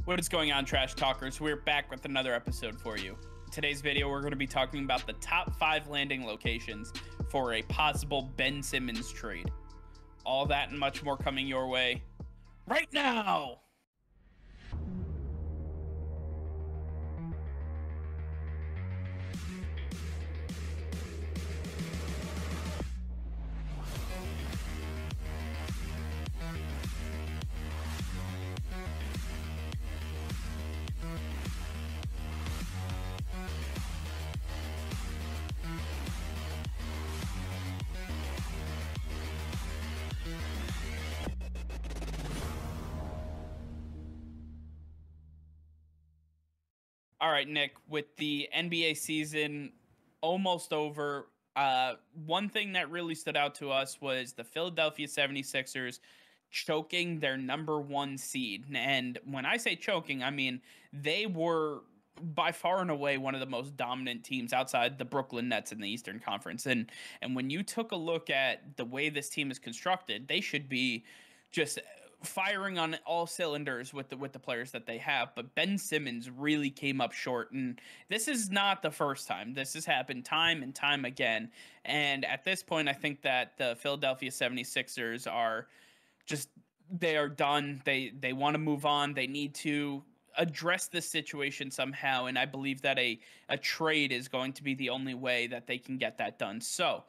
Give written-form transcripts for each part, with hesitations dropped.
What is going on, Trash Talkers? We're back with another episode for you. In today's video, we're going to be talking about the top 5 landing locations for a possible Ben Simmons trade. All that and much more coming your way right now! All right, Nick, with the NBA season almost over, one thing that really stood out to us was the Philadelphia 76ers choking their number 1 seed. And when I say choking, I mean they were by far and away one of the most dominant teams outside the Brooklyn Nets in the Eastern Conference. And when you took a look at the way this team is constructed, they should be just firing on all cylinders with the players that they have. But Ben Simmons really came up short, and this is not the first time. This has happened time and time again. And at this point, I think that the Philadelphia 76ers are just, they are done. They want to move on. They need to address this situation somehow, and I believe that a trade is going to be the only way that they can get that done. So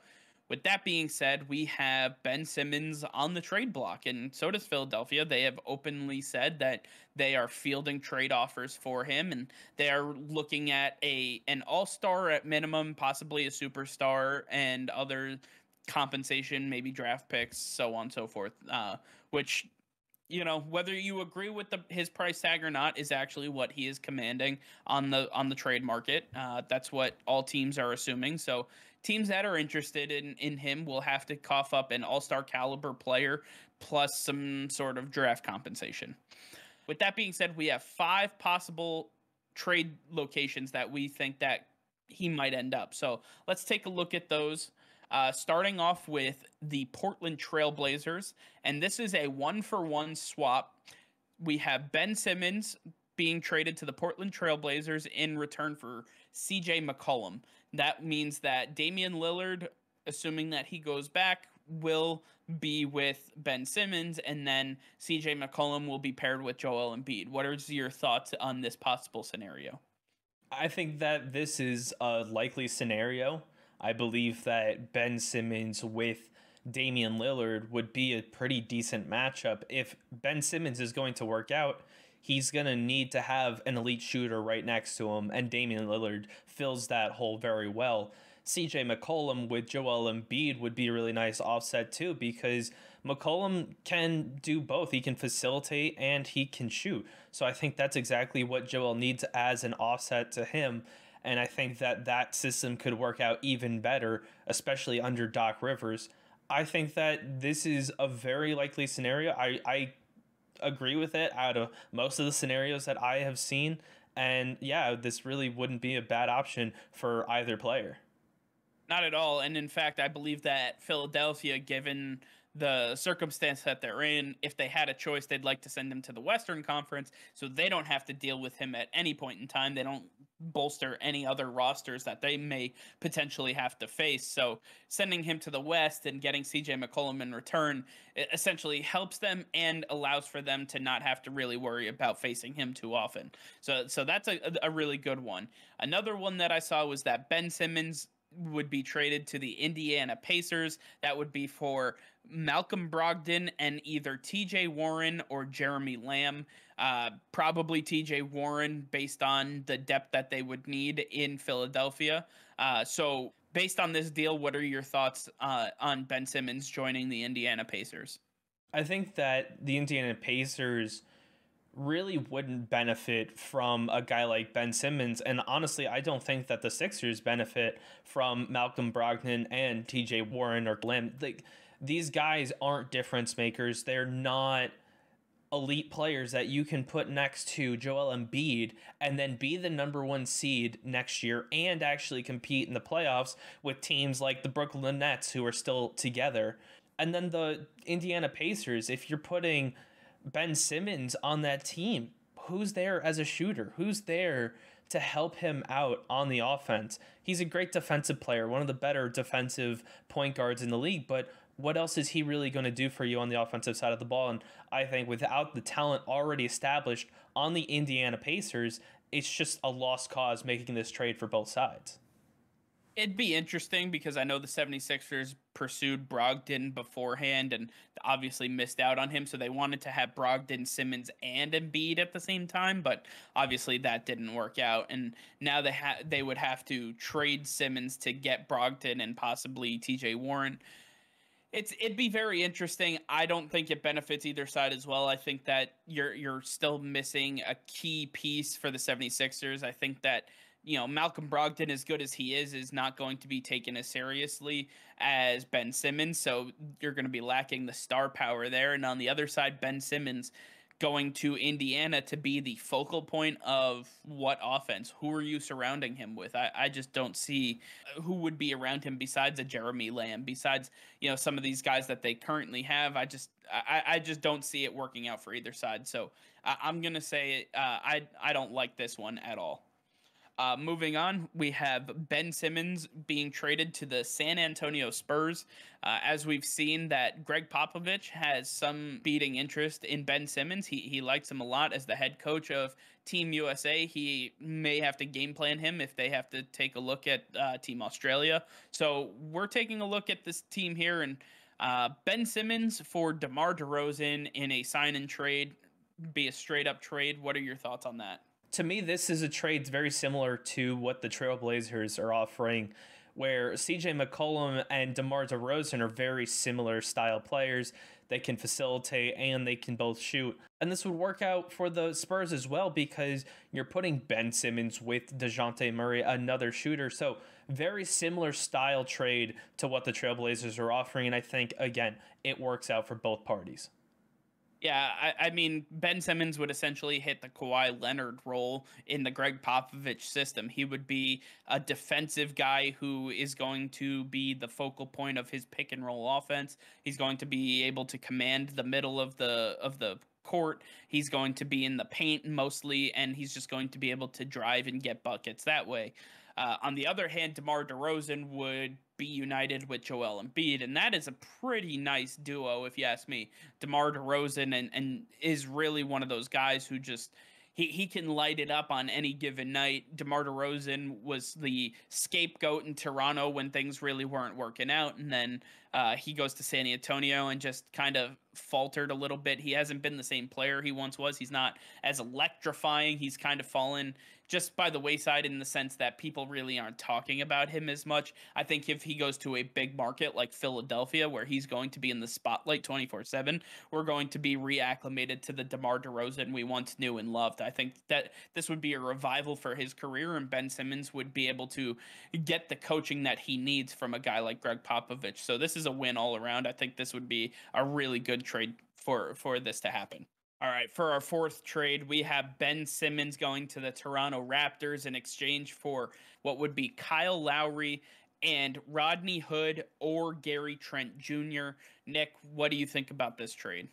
with that being said, we have Ben Simmons on the trade block, and so does Philadelphia. They have openly said that they are fielding trade offers for him, and they are looking at an all-star at minimum, possibly a superstar, and other compensation, maybe draft picks, so on and so forth, which, you know, whether you agree with his price tag or not is actually what he is commanding on the trade market. That's what all teams are assuming. So teams that are interested in him will have to cough up an all-star caliber player plus some sort of draft compensation. With that being said, we have 5 possible trade locations that we think that he might end up. So let's take a look at those. Starting off with the Portland Trail Blazers, and this is a 1-for-1 swap. We have Ben Simmons being traded to the Portland Trail Blazers in return for CJ McCollum. That means that Damien Lillard, assuming that he goes back, will be with Ben Simmons, and then CJ McCollum will be paired with Joel Embiid. What are your thoughts on this possible scenario? I think that this is a likely scenario. I believe that Ben Simmons with Damian Lillard would be a pretty decent matchup. If Ben Simmons is going to work out, he's going to need to have an elite shooter right next to him, and Damian Lillard fills that hole very well. CJ McCollum with Joel Embiid would be a really nice offset too, because McCollum can do both. He can facilitate and he can shoot. So I think that's exactly what Joel needs as an offset to him. And I think that system could work out even better, especially under Doc Rivers. I think that this is a very likely scenario. I agree with it out of most of the scenarios that I have seen. And yeah, this really wouldn't be a bad option for either player. Not at all. And in fact, I believe that Philadelphia, given the circumstance that they're in, if they had a choice, they'd like to send him to the Western Conference so they don't have to deal with him at any point in time. They don't bolster any other rosters that they may potentially have to face. So sending him to the West and getting CJ McCollum in return essentially helps them and allows for them to not have to really worry about facing him too often. So that's a really good one. Another one that I saw was that Ben Simmons would be traded to the Indiana Pacers. That would be for Malcolm Brogdon and either TJ Warren or Jeremy Lamb. Probably TJ Warren based on the depth that they would need in Philadelphia. So based on this deal, what are your thoughts on Ben Simmons joining the Indiana Pacers? I think that the Indiana Pacers really wouldn't benefit from a guy like Ben Simmons. And honestly, I don't think that the Sixers benefit from Malcolm Brogdon and TJ Warren or Lamb. These guys aren't difference makers. They're not elite players that you can put next to Joel Embiid and then be the number 1 seed next year and actually compete in the playoffs with teams like the Brooklyn Nets, who are still together. And then the Indiana Pacers, if you're putting Ben Simmons on that team, who's there as a shooter? Who's there to help him out on the offense? He's a great defensive player, one of the better defensive point guards in the league, but what else is he really going to do for you on the offensive side of the ball? And I think without the talent already established on the Indiana Pacers, it's just a lost cause making this trade for both sides. It'd be interesting because I know the 76ers pursued Brogdon beforehand and obviously missed out on him. So they wanted to have Brogdon, Simmons, and Embiid at the same time, but obviously that didn't work out. And now they would have to trade Simmons to get Brogdon and possibly TJ Warren. It'd be very interesting. I don't think it benefits either side as well. I think that you're still missing a key piece for the 76ers. I think that Malcolm Brogdon, as good as he is not going to be taken as seriously as Ben Simmons. So you're going to be lacking the star power there. And on the other side, Ben Simmons going to Indiana to be the focal point of what offense? Who are you surrounding him with? I just don't see who would be around him besides a Jeremy Lamb, besides, some of these guys that they currently have. I just don't see it working out for either side. So I'm going to say I don't like this one at all. Moving on, we have Ben Simmons being traded to the San Antonio Spurs. As we've seen that Greg Popovich has some beating interest in Ben Simmons. He likes him a lot as the head coach of Team USA. He may have to game plan him if they have to take a look at Team Australia. So we're taking a look at this team here, and Ben Simmons for DeMar DeRozan in a sign and trade, be a straight up trade. What are your thoughts on that? To me, this is a trade very similar to what the Trailblazers are offering, where CJ McCollum and DeMar DeRozan are very similar style players. They can facilitate and they can both shoot. And this would work out for the Spurs as well because you're putting Ben Simmons with DeJounte Murray, another shooter. So very similar style trade to what the Trailblazers are offering. And I think, again, it works out for both parties. Yeah, I mean, Ben Simmons would essentially hit the Kawhi Leonard role in the Greg Popovich system. He would be a defensive guy who is going to be the focal point of his pick and roll offense. He's going to be able to command the middle of the court. He's going to be in the paint mostly, and he's just going to be able to drive and get buckets that way. On the other hand, DeMar DeRozan would be united with Joel Embiid, and that is a pretty nice duo, if you ask me. DeMar DeRozan and is really one of those guys who just he can light it up on any given night. DeMar DeRozan was the scapegoat in Toronto when things really weren't working out, and then he goes to San Antonio and just kind of faltered a little bit. He hasn't been the same player he once was. He's not as electrifying. He's kind of fallen just by the wayside in the sense that people really aren't talking about him as much. I think if he goes to a big market like Philadelphia, where he's going to be in the spotlight 24/7, we're going to be reacclimated to the DeMar DeRozan we once knew and loved. I think that this would be a revival for his career, and Ben Simmons would be able to get the coaching that he needs from a guy like Greg Popovich. So this is a win all around. I think this would be a really good trade for this to happen. All right, for our fourth trade, we have Ben Simmons going to the Toronto Raptors in exchange for what would be Kyle Lowry and Rodney Hood or Gary Trent Jr. Nick, what do you think about this trade?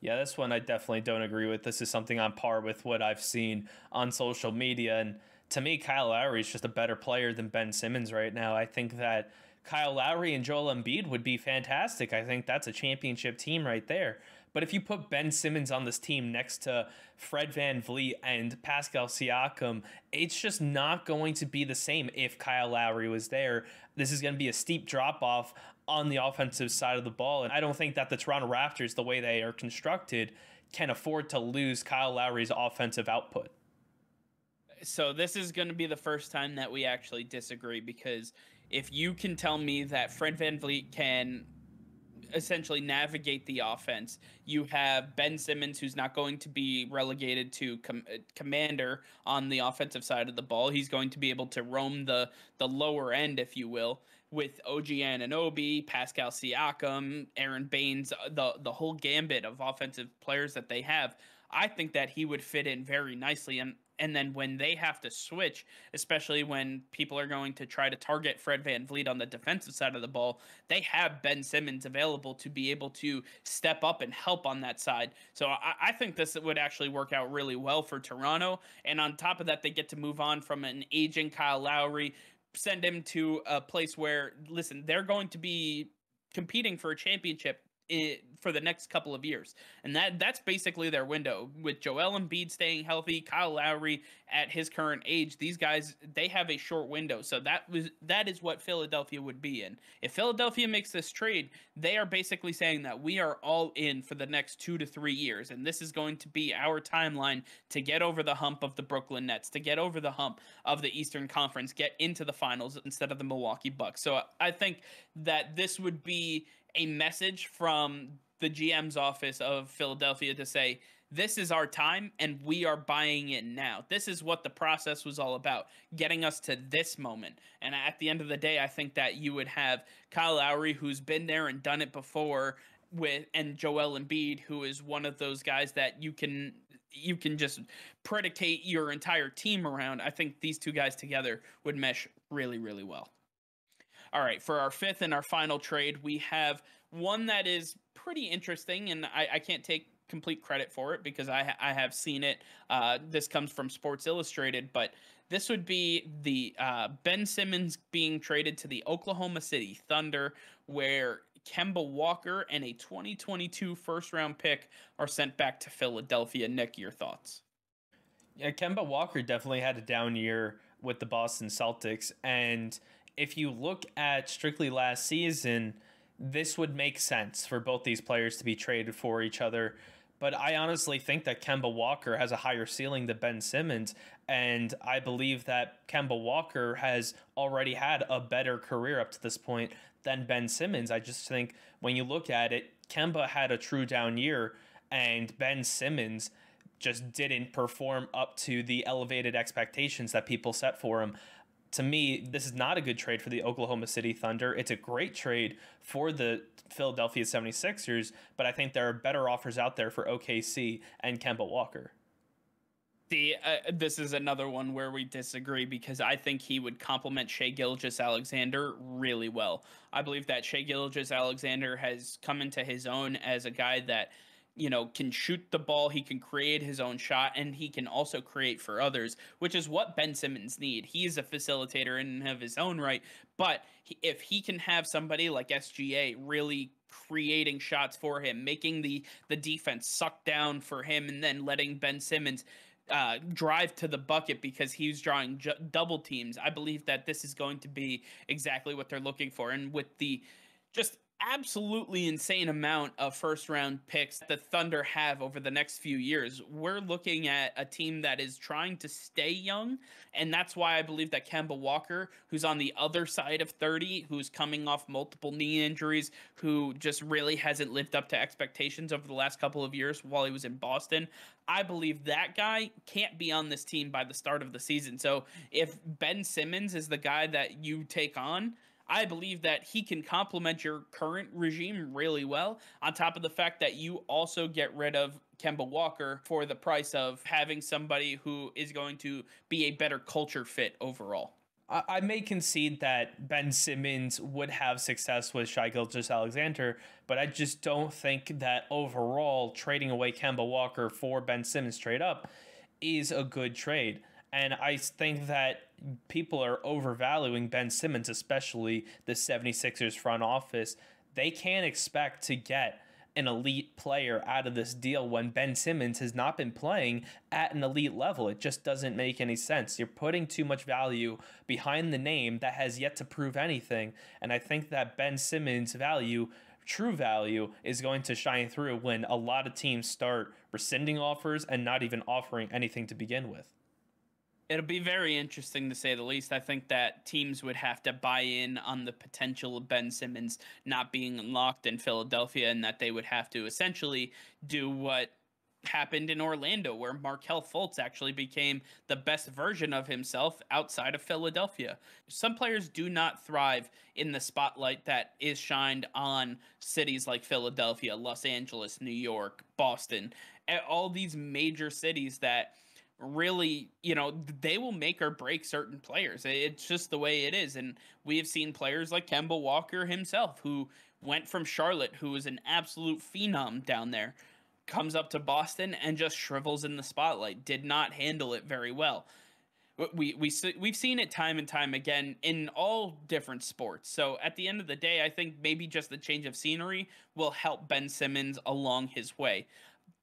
Yeah, this one I definitely don't agree with. This is something on par with what I've seen on social media. And to me, Kyle Lowry is just a better player than Ben Simmons right now. I think that Kyle Lowry and Joel Embiid would be fantastic. I think that's a championship team right there. But if you put Ben Simmons on this team next to Fred VanVleet and Pascal Siakam, it's just not going to be the same if Kyle Lowry was there. This is going to be a steep drop-off on the offensive side of the ball. And I don't think that the Toronto Raptors, the way they are constructed, can afford to lose Kyle Lowry's offensive output. So this is going to be the first time that we actually disagree, because if you can tell me that Fred VanVleet can essentially navigate the offense, you have Ben Simmons, who's not going to be relegated to commander on the offensive side of the ball. He's going to be able to roam the lower end, if you will, with OG Anunoby, Pascal Siakam, Aaron Baines, the whole gambit of offensive players that they have. I think that he would fit in very nicely. And then when they have to switch, especially when people are going to try to target Fred VanVleet on the defensive side of the ball, they have Ben Simmons available to be able to step up and help on that side. So I think this would actually work out really well for Toronto. And on top of that, they get to move on from an aging Kyle Lowry, send him to a place where, listen, they're going to be competing for a championship for the next couple of years. And that's basically their window. With Joel Embiid staying healthy, Kyle Lowry at his current age, these guys, they have a short window. So that is what Philadelphia would be in. If Philadelphia makes this trade, they are basically saying that we are all in for the next 2 to 3 years. And this is going to be our timeline to get over the hump of the Brooklyn Nets, to get over the hump of the Eastern Conference, get into the finals instead of the Milwaukee Bucks. So I think that this would be a message from the GM's office of Philadelphia to say, this is our time and we are buying it now. This is what the process was all about, getting us to this moment. And at the end of the day, I think that you would have Kyle Lowry, who's been there and done it before, and Joel Embiid, who is one of those guys that you can just predicate your entire team around. I think these two guys together would mesh really, really well. All right, for our fifth and our final trade, we have one that is pretty interesting, and I can't take complete credit for it because I have seen it. This comes from Sports Illustrated, but this would be the Ben Simmons being traded to the Oklahoma City Thunder, where Kemba Walker and a 2022 first-round pick are sent back to Philadelphia. Nick, your thoughts? Yeah, Kemba Walker definitely had a down year with the Boston Celtics, and if you look at strictly last season, this would make sense for both these players to be traded for each other. But I honestly think that Kemba Walker has a higher ceiling than Ben Simmons, and I believe that Kemba Walker has already had a better career up to this point than Ben Simmons. I just think when you look at it, Kemba had a true down year, and Ben Simmons just didn't perform up to the elevated expectations that people set for him. To me, this is not a good trade for the Oklahoma City Thunder. It's a great trade for the Philadelphia 76ers, but I think there are better offers out there for OKC and Kemba Walker. This is another one where we disagree because I think he would complement Shai Gilgeous-Alexander really well. I believe that Shai Gilgeous-Alexander has come into his own as a guy that, can shoot the ball, he can create his own shot, and he can also create for others, which is what Ben Simmons need. He's a facilitator in and of his own right, but if he can have somebody like SGA really creating shots for him, making the defense suck down for him, and then letting Ben Simmons drive to the bucket because he's drawing double teams, I believe that this is going to be exactly what they're looking for. And with the just absolutely insane amount of first round picks the Thunder have over the next few years, we're looking at a team that is trying to stay young. And that's why I believe that Kemba Walker, who's on the other side of 30, who's coming off multiple knee injuries, who just really hasn't lived up to expectations over the last couple of years while he was in Boston, I believe that guy can't be on this team by the start of the season. So if Ben Simmons is the guy that you take on, I believe that he can complement your current regime really well, on top of the fact that you also get rid of Kemba Walker for the price of having somebody who is going to be a better culture fit overall. I may concede that Ben Simmons would have success with Shai Gilgeous-Alexander, but I just don't think that overall trading away Kemba Walker for Ben Simmons straight up is a good trade. And I think that people are overvaluing Ben Simmons, especially the 76ers front office. They can't expect to get an elite player out of this deal when Ben Simmons has not been playing at an elite level. It just doesn't make any sense. You're putting too much value behind the name that has yet to prove anything. And I think that Ben Simmons' value, true value, is going to shine through when a lot of teams start rescinding offers and not even offering anything to begin with. It'll be very interesting to say the least. I think that teams would have to buy in on the potential of Ben Simmons not being unlocked in Philadelphia, and that they would have to essentially do what happened in Orlando, where Markelle Fultz actually became the best version of himself outside of Philadelphia. Some players do not thrive in the spotlight that is shined on cities like Philadelphia, Los Angeles, New York, Boston, all these major cities that really, they will make or break certain players. It's just the way it is. And we have seen players like Kemba Walker himself, who went from Charlotte, who was an absolute phenom down there, comes up to Boston and just shrivels in the spotlight. Did not handle it very well. We've seen it time and time again in all different sports. So at the end of the day, I think maybe just the change of scenery will help Ben Simmons along his way.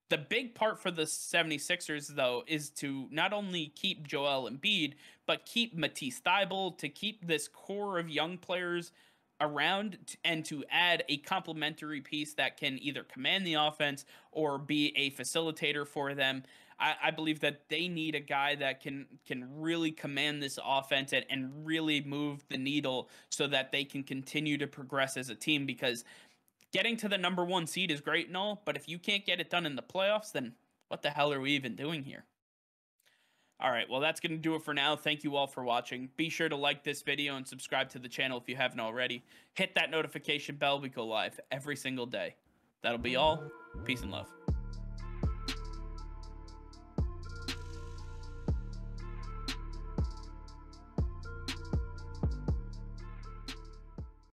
The big part for the 76ers, though, is to not only keep Joel Embiid, but keep Matisse Thybulle, to keep this core of young players around, and to add a complementary piece that can either command the offense or be a facilitator for them. I believe that they need a guy that can really command this offense and really move the needle so that they can continue to progress as a team, because getting to the number 1 seed is great and all, but if you can't get it done in the playoffs, then what the hell are we even doing here? All right, well, that's going to do it for now. Thank you all for watching. Be sure to like this video and subscribe to the channel if you haven't already. Hit that notification bell. We go live every single day. That'll be all. Peace and love.